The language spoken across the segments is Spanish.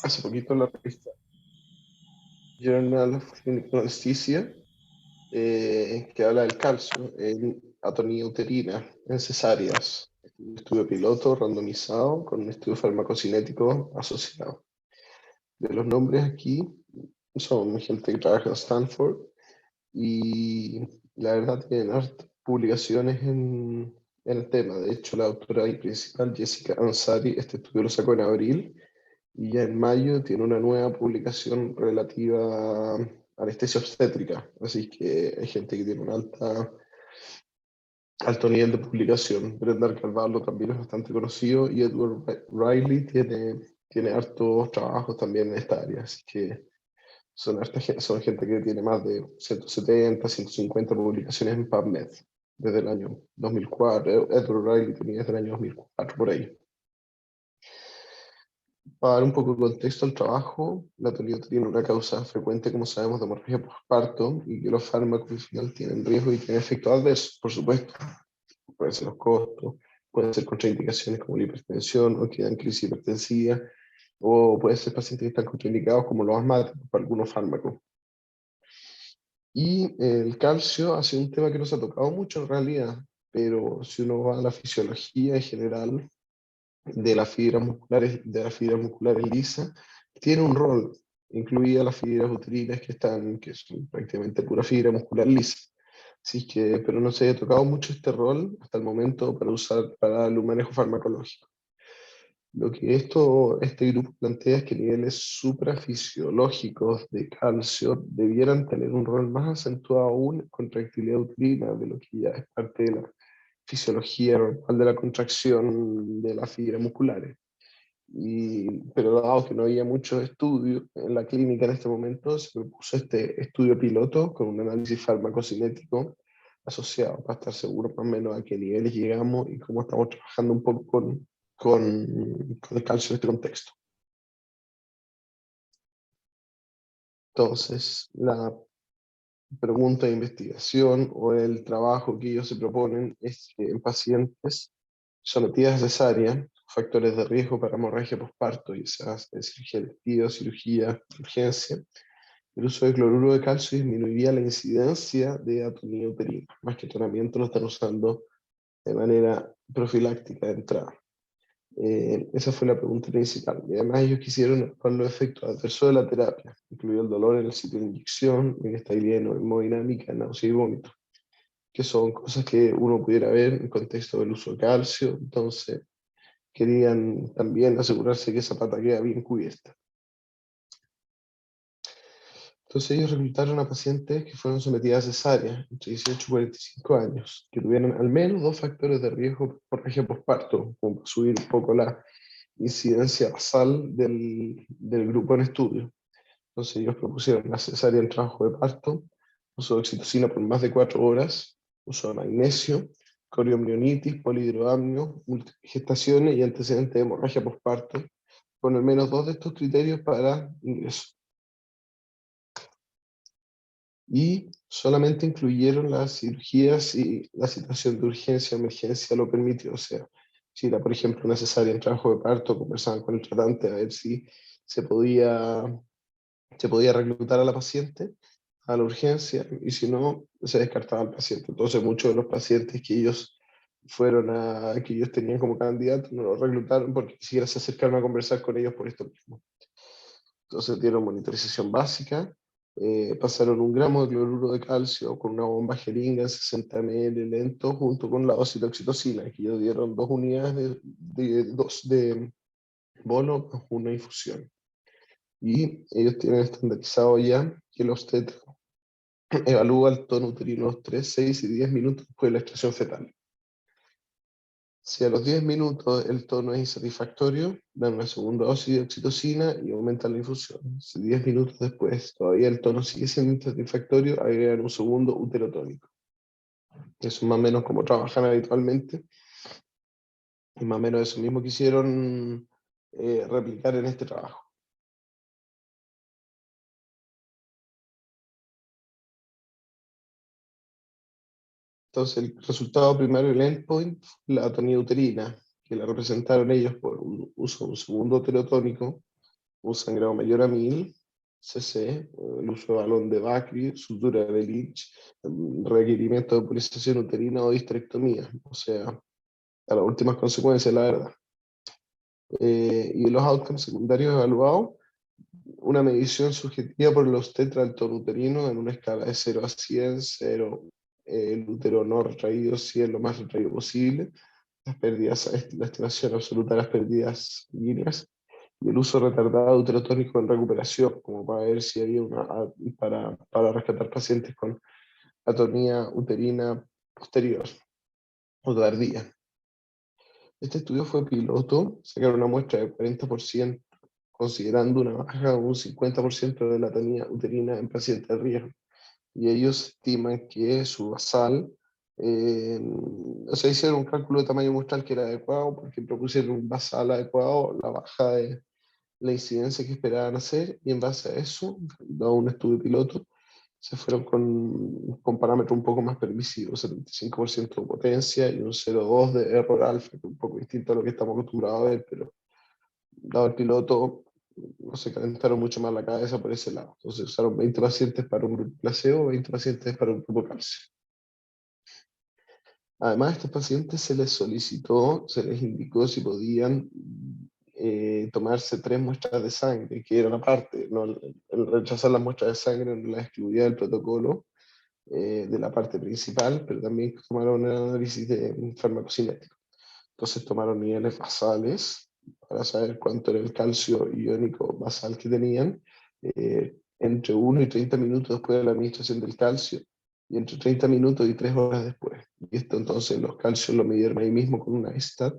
hace poquito en la revista Journal of Clinical Anesthesia, que habla del calcio en atonía uterina, en cesáreas. Un estudio piloto randomizado con un estudio farmacocinético asociado. De los nombres aquí son gente que trabaja en Stanford y la verdad tienen hartas publicaciones en el tema. De hecho, la autora y principal, Jessica Ansari, este estudio lo sacó en abril y ya en mayo tiene una nueva publicación relativa a anestesia obstétrica. Así que hay gente que tiene un alto nivel de publicación. Brenda Carvalho también es bastante conocido y Edward Riley tiene hartos trabajos también en esta área. Así que son gente que tiene más de 170, 150 publicaciones en PubMed desde el año 2004. Edward Riley tenía desde el año 2004 por ahí. Para dar un poco de contexto al trabajo, la tiene una causa frecuente, como sabemos, de hemorragia postparto y que los fármacos al final tienen riesgo y tienen efectos adversos, por supuesto. Pueden ser los costos, pueden ser contraindicaciones como la hipertensión o que dan crisis hipertensiva, o pueden ser pacientes que están contraindicados como los asmáticos por algunos fármacos. Y el calcio ha sido un tema que nos ha tocado mucho en realidad, pero si uno va a la fisiología en general, de las fibras musculares lisas, tiene un rol, incluida las fibras uterinas que son prácticamente pura fibra muscular lisa. Así que, pero no se ha tocado mucho este rol hasta el momento para el manejo farmacológico. Lo que este grupo plantea es que niveles suprafisiológicos de calcio debieran tener un rol más acentuado aún en contractilidad uterina, de lo que ya es parte de la fisiología normal de la contracción de las fibras musculares. Pero dado que no había muchos estudios en la clínica en este momento, se propuso este estudio piloto con un análisis farmacocinético asociado para estar seguro más o menos a qué niveles llegamos y cómo estamos trabajando un poco con el calcio en este contexto. Entonces, la pregunta de investigación o el trabajo que ellos se proponen es que en pacientes sometidas a cesárea, factores de riesgo para hemorragia postparto, y sea de cirugía electiva, cirugía de urgencia, el uso de cloruro de calcio disminuiría la incidencia de atonía uterina, más que tratamiento lo están usando de manera profiláctica de entrada. Esa fue la pregunta principal. Y además ellos quisieron evaluar los efectos adversos de la terapia, incluido el dolor en el sitio de inyección, inestabilidad hemodinámica, náusea y vómito, que son cosas que uno pudiera ver en contexto del uso de calcio. Entonces, querían también asegurarse que esa pata queda bien cubierta. Entonces ellos reclutaron a pacientes que fueron sometidas a cesárea entre 18 y 45 años, que tuvieran al menos dos factores de riesgo por región postparto, como para subir un poco la incidencia basal del grupo en estudio. Entonces ellos propusieron la cesárea en trabajo de parto, uso de oxitocina por más de 4 horas, uso de magnesio, coriomnionitis, polihidroamnio, gestaciones y antecedentes de hemorragia postparto, con al menos dos de estos criterios para ingreso. Y solamente incluyeron las cirugías y la situación de urgencia o emergencia lo permitió. O sea, si era, por ejemplo, necesaria en trabajo de parto, conversaban con el tratante a ver si se podía, se podía reclutar a la paciente a la urgencia y si no, se descartaba al paciente. Entonces, muchos de los pacientes que ellos tenían como candidatos, no los reclutaron porque ni siquiera se acercaron a conversar con ellos por esto mismo. Entonces dieron monitorización básica, pasaron 1 gramo de cloruro de calcio con una bomba jeringa en 60 ml lento junto con la dosis de oxitocina, que ellos dieron 2 unidades de bono más una infusión. Y ellos tienen estandarizado ya que el obstetra evalúa el tono uterino a los 3, 6 y 10 minutos después de la extracción fetal. Si a los 10 minutos el tono es insatisfactorio, dan una segunda dosis de oxitocina y aumentan la infusión. Si 10 minutos después todavía el tono sigue siendo insatisfactorio, agregan un segundo uterotónico. Eso es más o menos como trabajan habitualmente y más o menos eso mismo quisieron replicar en este trabajo. Entonces el resultado primario del endpoint fue la atonía uterina, que la representaron ellos por un uso de un segundo uterotónico un sangrado mayor a 1000 cc, el uso de balón de Bakri, sutura de Lynch, requerimiento de purización uterina o histerectomía, o sea, a las últimas consecuencias, la verdad. Y los outcomes secundarios evaluados, una medición subjetiva por el obstetra del tono uterino en una escala de 0 a 100, 0 el útero no retraído, 100 lo más retraído posible, las pérdidas, la estimación absoluta de las pérdidas sanguíneas, y el uso retardado de útero tónico en recuperación, como para ver si había para rescatar pacientes con atonía uterina posterior o tardía. Este estudio fue piloto, sacaron una muestra de 40%, considerando una baja de un 50% de la atonía uterina en pacientes de riesgo. Y ellos estiman que su basal, o sea, hicieron un cálculo de tamaño muestral que era adecuado, porque propusieron un basal adecuado, la baja de la incidencia que esperaban hacer, y en base a eso, dado un estudio piloto, se fueron con parámetros un poco más permisivos, 75% de potencia y un 0,2 de error alfa, que es un poco distinto a lo que estamos acostumbrados a ver, pero dado el piloto, no se calentaron mucho más la cabeza por ese lado. Entonces usaron 20 pacientes para un grupo placebo, 20 pacientes para un grupo calcio. Además, a estos pacientes se les solicitó, se les indicó si podían tomarse 3 muestras de sangre, que eran aparte, ¿no? El rechazar las muestras de sangre no las excluía del protocolo de la parte principal, pero también tomaron el análisis de farmacocinético. Entonces tomaron niveles basales para saber cuánto era el calcio iónico basal que tenían, entre 1 y 30 minutos después de la administración del calcio, y entre 30 minutos y 3 horas después. Y esto entonces los calcios lo midieron ahí mismo con una STAT,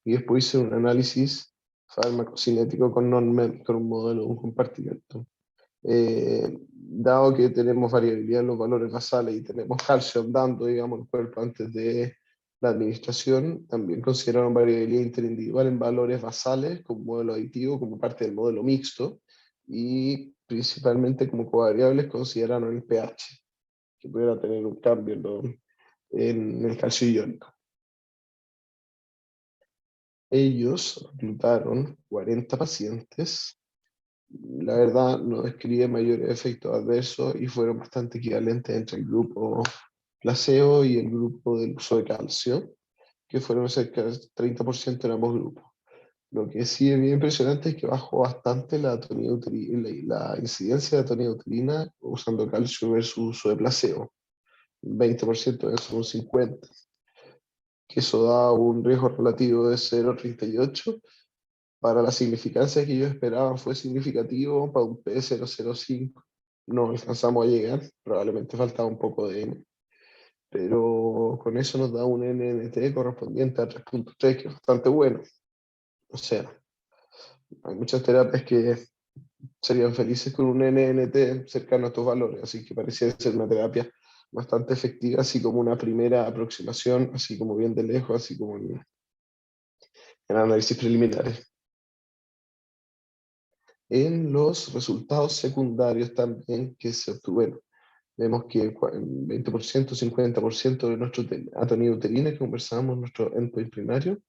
y después hice un análisis farmacocinético con NONMEM, con un modelo, un compartimento. Dado que tenemos variabilidad en los valores basales y tenemos calcio andando, digamos, el cuerpo antes de la administración, también consideraron variabilidad interindividual en valores basales como modelo aditivo, como parte del modelo mixto, y principalmente como covariables consideraron el pH, que pudiera tener un cambio en el calcio iónico. Ellos reclutaron 40 pacientes, la verdad no describe mayores efectos adversos y fueron bastante equivalentes entre el grupo placebo y el grupo del uso de calcio, que fueron cerca del 30% en ambos grupos. Lo que sí es bien impresionante es que bajó bastante la atonía uterina, la incidencia de atonía uterina usando calcio versus uso de placebo, 20% versus un 50%, que eso da un riesgo relativo de 0,38. Para la significancia que ellos esperaban fue significativo, para un P005 no alcanzamos a llegar, probablemente faltaba un poco de N, pero con eso nos da un NNT correspondiente a 3,3, que es bastante bueno. O sea, hay muchas terapias que serían felices con un NNT cercano a estos valores, así que parecía ser una terapia bastante efectiva, así como una primera aproximación, así como bien de lejos, así como en análisis preliminares. En los resultados secundarios también que se obtuvieron, vemos que 20%, 50% de nuestra atonía uterina que conversábamos en nuestro endpoint primario,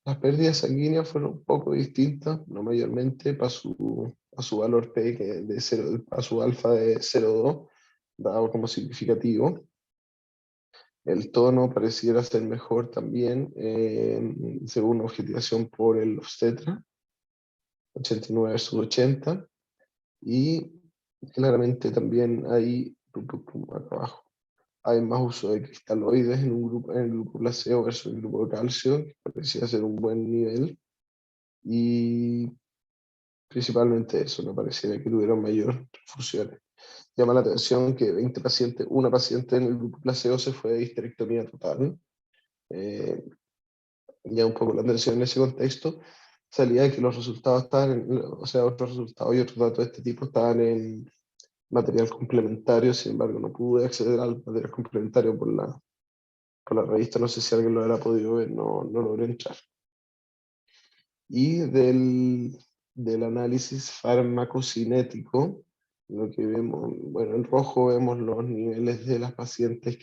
las pérdidas sanguíneas fueron un poco distintas, no mayormente a su valor P, que de 0, a su alfa de 0,2, dado como significativo. El tono pareciera ser mejor también, según objetivación por el obstetra, 89 versus 80, y claramente también hay, acá abajo, hay más uso de cristaloides en el grupo placebo versus el grupo de calcio, que parecía ser un buen nivel, y principalmente eso, no pareciera que tuvieran mayor transfusiones. Llama la atención que 20 pacientes, una paciente en el grupo placebo se fue de histerectomía total. Eh, ya un poco la atención en ese contexto, salía que los resultados estaban, o sea, otros resultados y otros datos de este tipo estaban en material complementario, sin embargo no pude acceder al material complementario por la revista, no sé si alguien lo habrá podido ver, no logré entrar. Y del análisis farmacocinético, lo que vemos, bueno, en rojo vemos los niveles de las pacientes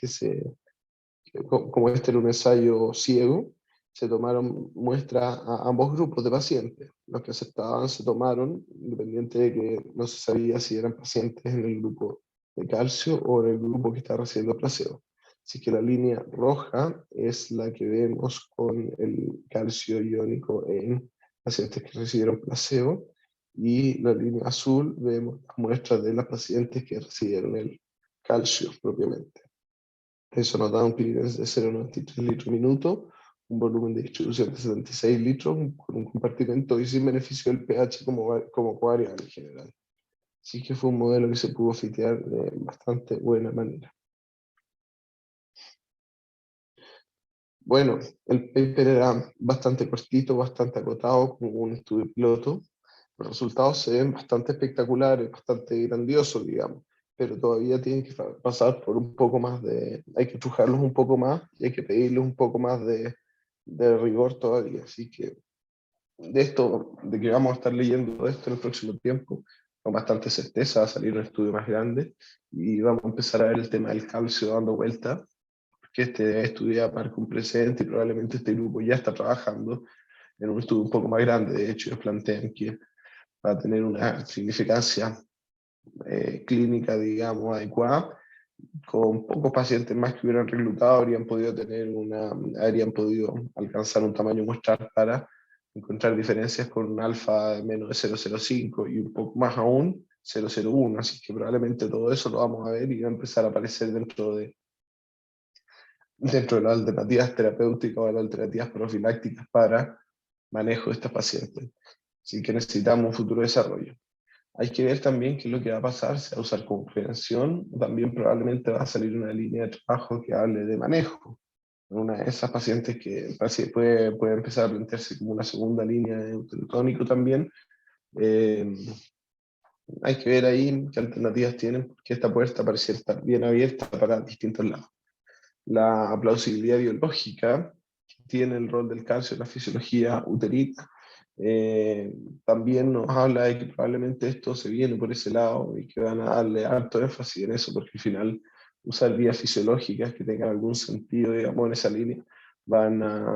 como este era un ensayo ciego, se tomaron muestras a ambos grupos de pacientes. Los que aceptaban se tomaron, independiente de que no se sabía si eran pacientes en el grupo de calcio o en el grupo que está recibiendo placebo. Así que la línea roja es la que vemos con el calcio iónico en pacientes que recibieron placebo, y la línea azul vemos las muestras de las pacientes que recibieron el calcio propiamente. Eso nos da un clearance de 0,93 litros minuto, un volumen de distribución de 76 litros, con un compartimento y sin beneficio del pH como covariable en general. Así que fue un modelo que se pudo fitear de bastante buena manera. Bueno, el paper era bastante cortito, bastante acotado, como un estudio piloto. Los resultados se ven bastante espectaculares, bastante grandiosos, digamos, pero todavía tienen que pasar por un poco más hay que estrujarlos un poco más y hay que pedirles un poco más de rigor todavía. Así que de que vamos a estar leyendo esto en el próximo tiempo, con bastante certeza va a salir un estudio más grande y vamos a empezar a ver el tema del calcio dando vuelta, que este estudio marca un precedente y probablemente este grupo ya está trabajando en un estudio un poco más grande. De hecho, ellos plantean que va a tener una significancia clínica, digamos, adecuada. Con pocos pacientes más que hubieran reclutado, habrían podido alcanzar un tamaño muestral para encontrar diferencias con un alfa de menos de 0,05 y un poco más aún 0,01. Así que probablemente todo eso lo vamos a ver y va a empezar a aparecer dentro de las alternativas terapéuticas o las alternativas profilácticas para manejo de estos pacientes. Así que necesitamos un futuro desarrollo. Hay que ver también qué es lo que va a pasar, si va a usar como prevención, también probablemente va a salir una línea de trabajo que hable de manejo. Una de esas pacientes que puede empezar a plantearse como una segunda línea de utilitónico también. Hay que ver ahí qué alternativas tienen, porque esta puerta parece estar bien abierta para distintos lados. La plausibilidad biológica, que tiene el rol del calcio en la fisiología uterina, también nos habla de que probablemente esto se viene por ese lado y que van a darle alto énfasis en eso, porque al final usar vías fisiológicas que tengan algún sentido, digamos, en esa línea,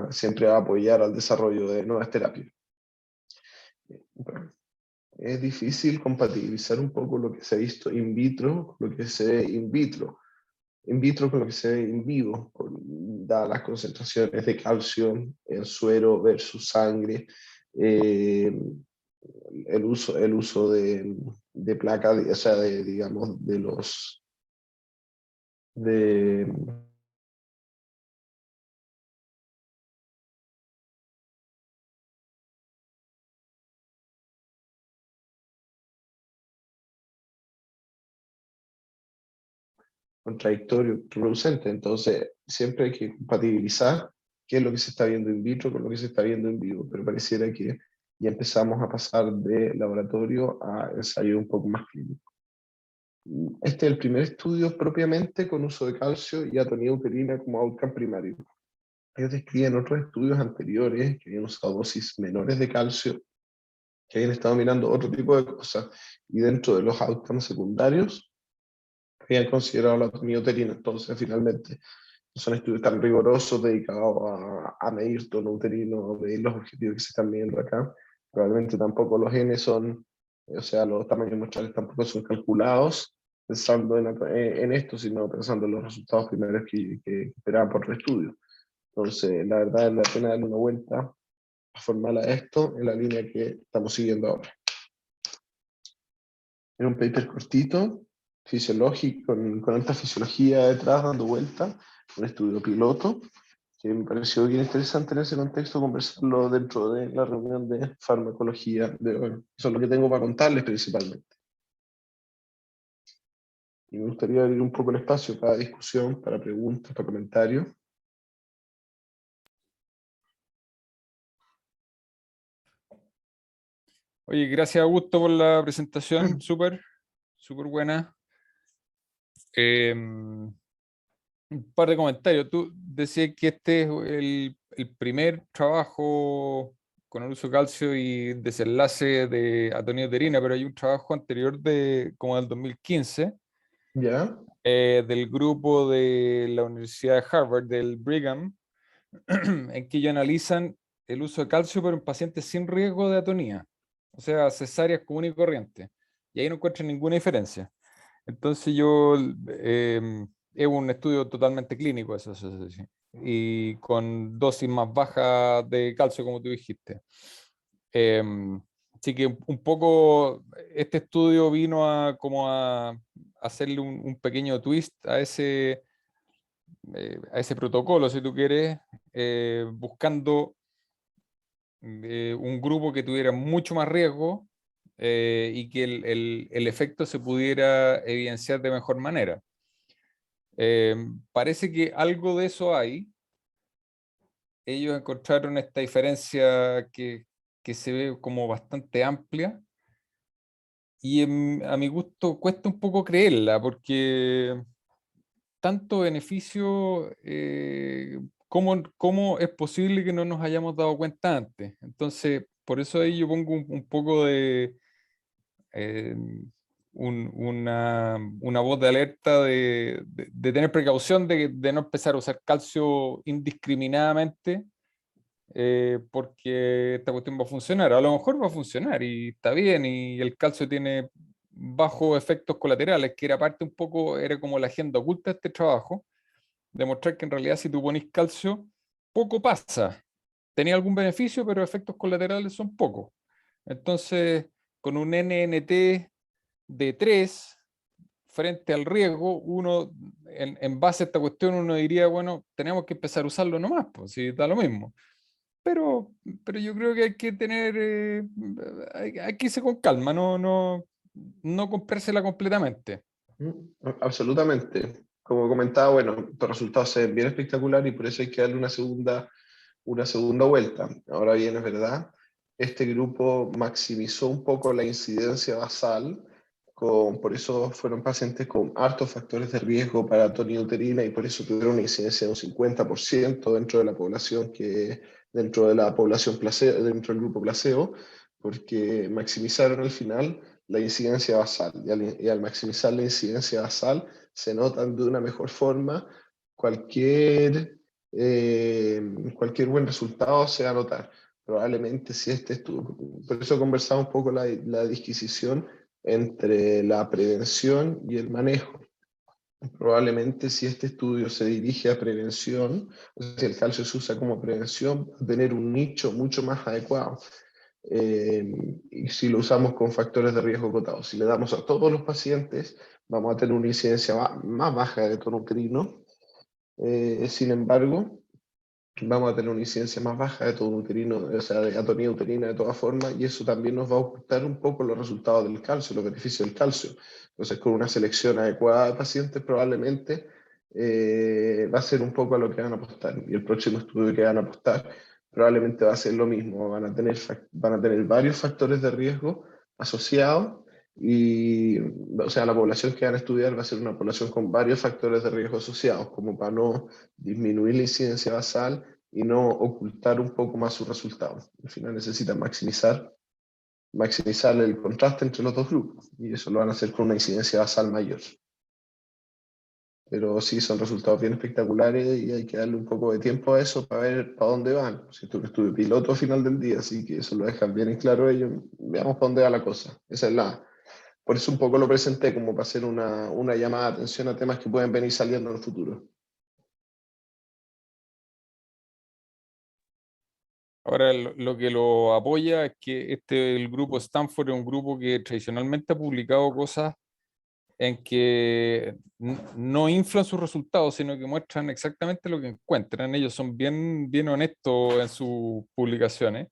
siempre a apoyar al desarrollo de nuevas terapias. Bueno, es difícil compatibilizar un poco lo que se ha visto in vitro con lo que se ve in vitro con lo que se ve en vivo, dadas las concentraciones de calcio en suero versus sangre, eh, el uso de placas, o sea, digamos, de contradictorio, producente. Entonces, siempre hay que compatibilizar qué es lo que se está viendo in vitro con lo que se está viendo en vivo, pero pareciera que ya empezamos a pasar de laboratorio a ensayo un poco más clínico. Este es el primer estudio propiamente con uso de calcio y atonía uterina como outcome primario. Ellos describen otros estudios anteriores que habían usado dosis menores de calcio, que habían estado mirando otro tipo de cosas, y dentro de los outcomes secundarios habían considerado la atonía uterina. Entonces, finalmente, no son estudios tan rigurosos dedicados a medir tono uterino, medir los objetivos que se están midiendo acá. Probablemente tampoco los N son, o sea, los tamaños muestrales tampoco son calculados pensando en esto, sino pensando en los resultados primeros que esperaban por el estudio. Entonces, la verdad es la pena darle una vuelta formal a esto en la línea que estamos siguiendo ahora. Era un paper cortito, fisiológico, con alta fisiología detrás, dando vuelta, un estudio piloto, que me pareció bien interesante en ese contexto conversarlo dentro de la reunión de farmacología de hoy. Eso es lo que tengo para contarles principalmente. Y me gustaría abrir un poco el espacio para discusión, para preguntas, para comentarios. Oye, gracias Augusto por la presentación, súper buena. Un par de comentarios. Tú decías que este es el primer trabajo con el uso de calcio y desenlace de atonía uterina, pero hay un trabajo anterior como del 2015, ¿Ya? del grupo de la Universidad de Harvard, del Brigham, en que ellos analizan el uso de calcio, pero en pacientes sin riesgo de atonía, o sea, cesáreas común y corriente, y ahí no encuentran ninguna diferencia. Entonces es un estudio totalmente clínico eso, sí, y con dosis más baja de calcio, como tú dijiste. Así que un poco este estudio vino a hacerle un pequeño twist a ese protocolo, si tú quieres, buscando un grupo que tuviera mucho más riesgo y que el efecto se pudiera evidenciar de mejor manera. Parece que algo de eso hay. Ellos encontraron esta diferencia que se ve como bastante amplia y a mi gusto cuesta un poco creerla porque tanto beneficio, ¿cómo es posible que no nos hayamos dado cuenta antes? Entonces, por eso ahí yo pongo un poco de eh, una voz de alerta de tener precaución de no empezar a usar calcio indiscriminadamente, porque esta cuestión va a funcionar. A lo mejor va a funcionar y está bien, y el calcio tiene bajos efectos colaterales, que era parte un poco, era como la agenda oculta de este trabajo, demostrar que en realidad si tú pones calcio, poco pasa. Tenía algún beneficio, pero efectos colaterales son pocos. Entonces, con un NNT de 3 frente al riesgo, uno, en base a esta cuestión, uno diría, bueno, tenemos que empezar a usarlo nomás, pues si da lo mismo. Pero, pero yo creo que hay que tener, hay que irse con calma, no comprársela completamente. Absolutamente. Como comentaba, bueno, los resultados se ven bien espectacular y por eso hay que darle una segunda vuelta. Ahora bien, es verdad, este grupo maximizó un poco la incidencia basal, por eso fueron pacientes con altos factores de riesgo para atonía uterina y por eso tuvieron una incidencia de un 50% dentro de la población dentro del grupo placebo, porque maximizaron al final la incidencia basal y al maximizar la incidencia basal se notan de una mejor forma cualquier cualquier buen resultado se va a notar. Probablemente si este estudio, por eso conversamos un poco la disquisición entre la prevención y el manejo. Probablemente si este estudio se dirige a prevención, o sea, si el calcio se usa como prevención, va a tener un nicho mucho más adecuado. Y si lo usamos con factores de riesgo acotados, si le damos a todos los pacientes, vamos a tener una incidencia más baja de tono uterino. Sin embargo, vamos a tener una incidencia más baja de todo uterino, o sea, de atonía uterina de todas formas, y eso también nos va a ocultar un poco los resultados del calcio, los beneficios del calcio. Entonces, con una selección adecuada de pacientes, probablemente va a ser un poco a lo que van a apostar. Y el próximo estudio que van a apostar probablemente va a ser lo mismo. Van a tener varios factores de riesgo asociados y, o sea, la población que van a estudiar va a ser una población con varios factores de riesgo asociados, como para no disminuir la incidencia basal y no ocultar un poco más sus resultados. Al final necesitan maximizar el contraste entre los dos grupos y eso lo van a hacer con una incidencia basal mayor. Pero sí, son resultados bien espectaculares y hay que darle un poco de tiempo a eso para ver para dónde van. Si esto es un estudio piloto al final del día, así que eso lo dejan bien en claro ellos. Veamos para dónde va la cosa. Esa es por eso un poco lo presenté como para hacer una llamada de atención a temas que pueden venir saliendo en el futuro. Ahora, lo que lo apoya es que el grupo Stanford es un grupo que tradicionalmente ha publicado cosas en que no inflan sus resultados, sino que muestran exactamente lo que encuentran. Ellos son bien honestos en sus publicaciones.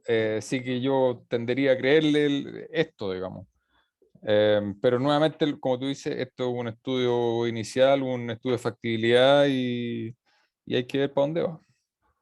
Así que yo tendería a creerle esto, digamos. Pero nuevamente, como tú dices, esto es un estudio inicial, un estudio de factibilidad y hay que ver para dónde va.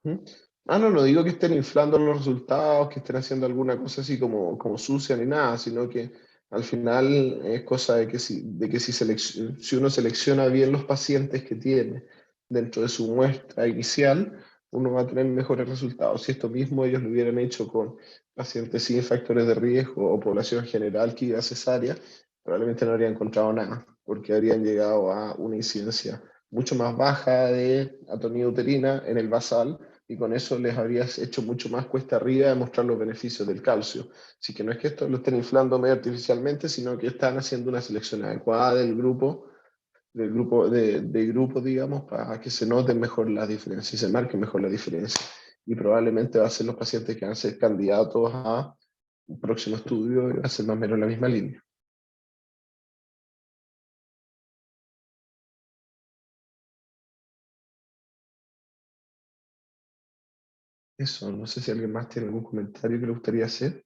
¿Mm? No digo que estén inflando los resultados, que estén haciendo alguna cosa así como sucia ni nada, sino que al final es cosa si uno selecciona bien los pacientes que tiene dentro de su muestra inicial, uno va a tener mejores resultados. Si esto mismo ellos lo hubieran hecho con pacientes sin factores de riesgo o población general que iba a cesárea, probablemente no habrían encontrado nada, porque habrían llegado a una incidencia mucho más baja de atonía uterina en el basal, y con eso les habrías hecho mucho más cuesta arriba demostrar los beneficios del calcio. Así que no es que esto lo estén inflando medio artificialmente, sino que están haciendo una selección adecuada del grupo, digamos, para que se noten mejor las diferencias y se marquen mejor la diferencia. Y probablemente va a ser los pacientes que van a ser candidatos a un próximo estudio y va a ser más o menos la misma línea. Eso, no sé si alguien más tiene algún comentario que le gustaría hacer.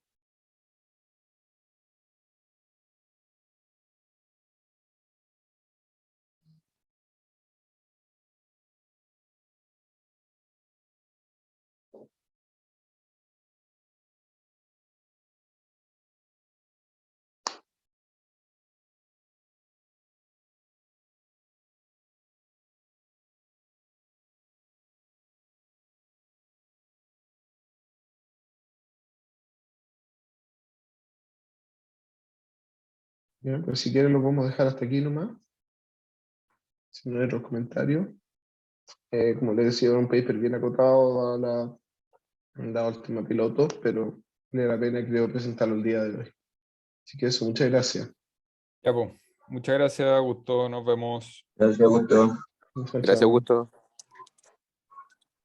Bien, pues si quieren lo podemos dejar hasta aquí nomás. Si no hay otros comentarios. Como les decía, era un paper bien acotado a la última piloto, pero vale la pena, creo, presentarlo el día de hoy. Así que eso, muchas gracias. Ya, pues. Muchas gracias, Augusto. Nos vemos. Gracias, Augusto. Chao, Gracias, chao. Augusto.